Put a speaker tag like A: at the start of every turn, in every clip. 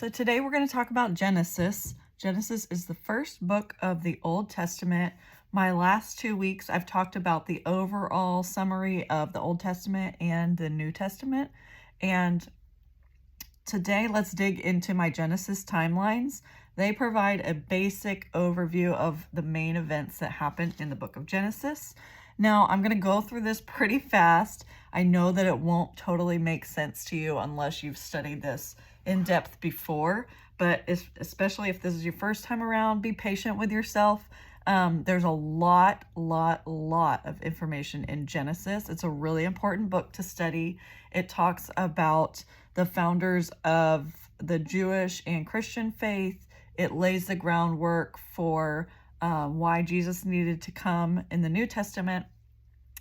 A: So today we're going to talk about Genesis. Genesis is the first book of the Old Testament. My last 2 weeks, I've talked about the overall summary of the Old Testament and the New Testament. And today, let's dig into my Genesis timelines. They provide a basic overview of the main events that happened in the book of Genesis. Now, I'm going to go through this pretty fast. I know that it won't totally make sense to you unless you've studied this in depth before, but especially if this is your first time around, be patient with yourself. There's a lot of information in Genesis. It's a really important book to study. It talks about the founders of the Jewish and Christian faith. It lays the groundwork for why Jesus needed to come in the New Testament.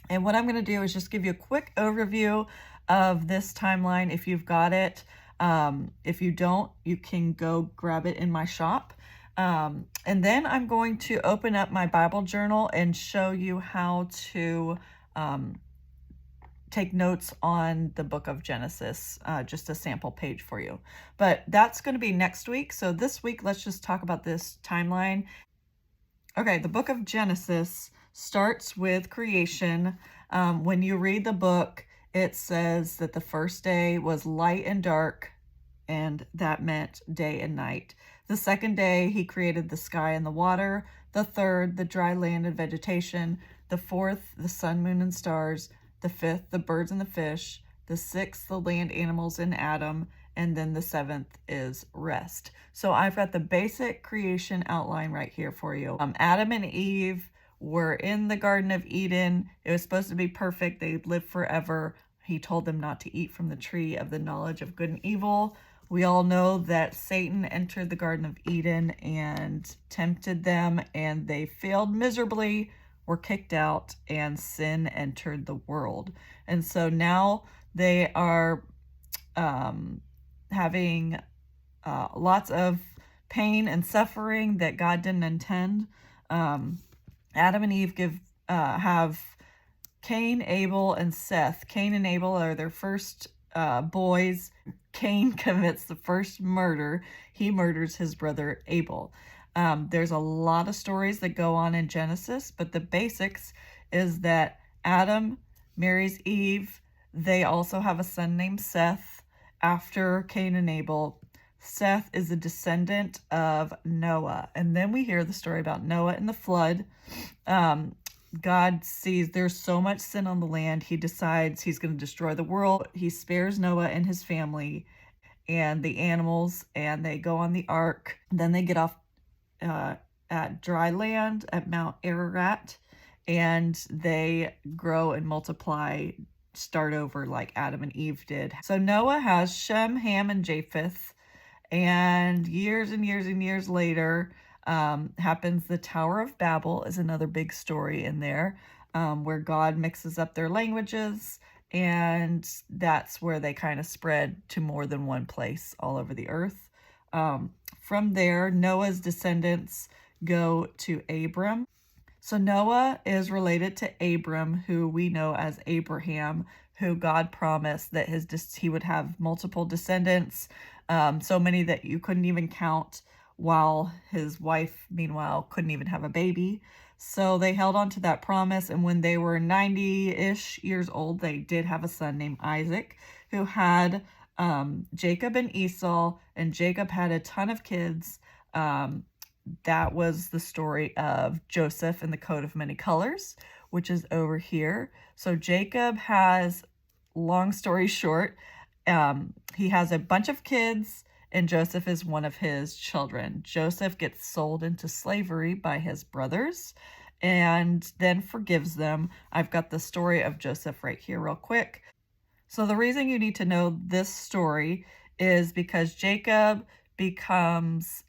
A: And what I'm going to do is just give you a quick overview of this timeline if you've got it. If you don't, you can go grab it in my shop. And then I'm going to open up my Bible journal and show you how to take notes on the book of Genesis, just a sample page for you. But that's going to be next week. So this week, let's just talk about this timeline. Okay, the book of Genesis starts with creation. When you read the book, it says that the first day was light and dark, and that meant day and night. The second day, he created the sky and the water. The third, the dry land and vegetation. The fourth, the sun, moon, and stars. The fifth, the birds and the fish. The sixth, the land animals and Adam. And then the seventh is rest. So I've got the basic creation outline right here for you. Adam and Eve were in the Garden of Eden. It was supposed to be perfect. They'd live forever. He told them not to eat from the tree of the knowledge of good and evil. We all know that Satan entered the Garden of Eden and tempted them, and they failed miserably, were kicked out, and sin entered the world. And so now they are having lots of pain and suffering that God didn't intend. Adam and Eve have Cain, Abel, and Seth. Cain and Abel are their first boys. Cain commits the first murder. He murders his brother Abel. There's a lot of stories that go on in Genesis, but the basics is that Adam marries Eve. They also have a son named Seth after Cain and Abel. Seth is a descendant of Noah. And then we hear the story about Noah and the flood. God sees there's so much sin on the land, he decides he's going to destroy the world. He spares Noah and his family and the animals, and they go on the ark. Then they get off at dry land at Mount Ararat, and they grow and multiply, start over like Adam and Eve did. So Noah has Shem, Ham, and Japheth, and years later, happens the Tower of Babel is another big story in there, where God mixes up their languages, and that's where they kind of spread to more than one place all over the earth. From there, Noah's descendants go to Abram. So Noah is related to Abram, who we know as Abraham, who God promised that he would have multiple descendants, so many that you couldn't even count, while his wife, meanwhile, couldn't even have a baby. So they held on to that promise, and when they were 90-ish years old, they did have a son named Isaac, who had Jacob and Esau, and Jacob had a ton of kids. That was the story of Joseph and the coat of many colors, which is over here. So Jacob has, long story short, he has a bunch of kids, and Joseph is one of his children. Joseph gets sold into slavery by his brothers and then forgives them. I've got the story of Joseph right here real quick. So the reason you need to know this story is because Jacob is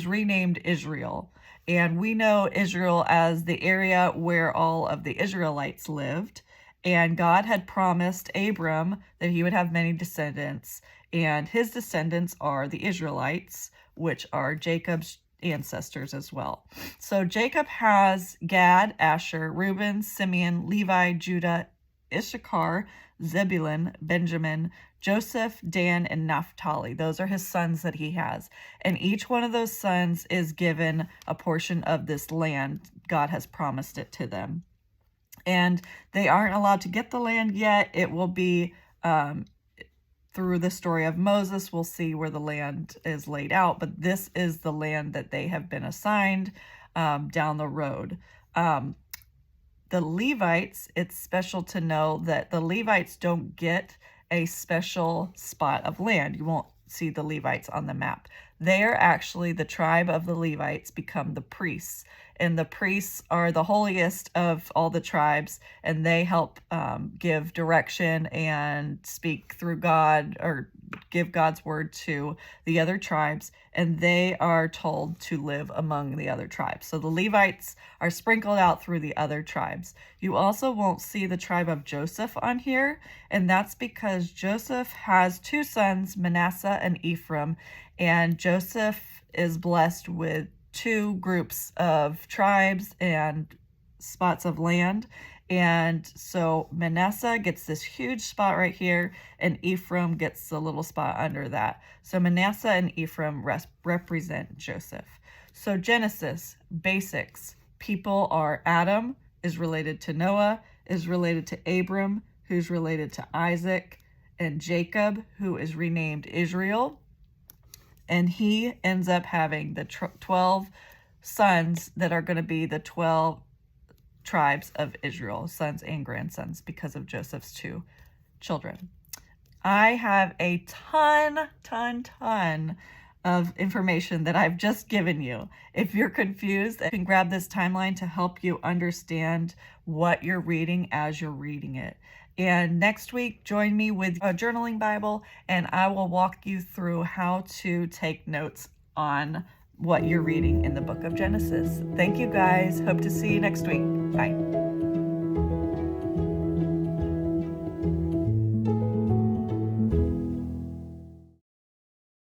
A: renamed Israel. And we know Israel as the area where all of the Israelites lived. And God had promised Abram that he would have many descendants. And his descendants are the Israelites, which are Jacob's ancestors as well. So Jacob has Gad, Asher, Reuben, Simeon, Levi, Judah, Issachar, Zebulun, Benjamin, Joseph, Dan, and Naphtali. Those are his sons that he has. And each one of those sons is given a portion of this land. God has promised it to them. And they aren't allowed to get the land yet. It will be through the story of Moses, we'll see where the land is laid out, but this is the land that they have been assigned down the road. The Levites, it's special to know that the Levites don't get a special spot of land. You won't see the Levites on the map. They are actually, the tribe of the Levites become the priests. And the priests are the holiest of all the tribes, and they help give direction and speak through God, or give God's word to the other tribes, and they are told to live among the other tribes. So the Levites are sprinkled out through the other tribes. You also won't see the tribe of Joseph on here, and that's because Joseph has two sons, Manasseh and Ephraim, and Joseph is blessed with two groups of tribes and spots of land. And so Manasseh gets this huge spot right here, and Ephraim gets a little spot under that. So Manasseh and Ephraim represent Joseph. So Genesis, basics. People are Adam is related to Noah, is related to Abram, who's related to Isaac, and Jacob, who is renamed Israel. And he ends up having the 12 sons that are going to be the 12 tribes of Israel, sons and grandsons, because of Joseph's two children. I have a ton of information that I've just given you. If you're confused, you can grab this timeline to help you understand what you're reading as you're reading it. And next week, join me with a journaling Bible, and I will walk you through how to take notes on what you're reading in the book of Genesis. Thank you guys. Hope to see you next week. Bye.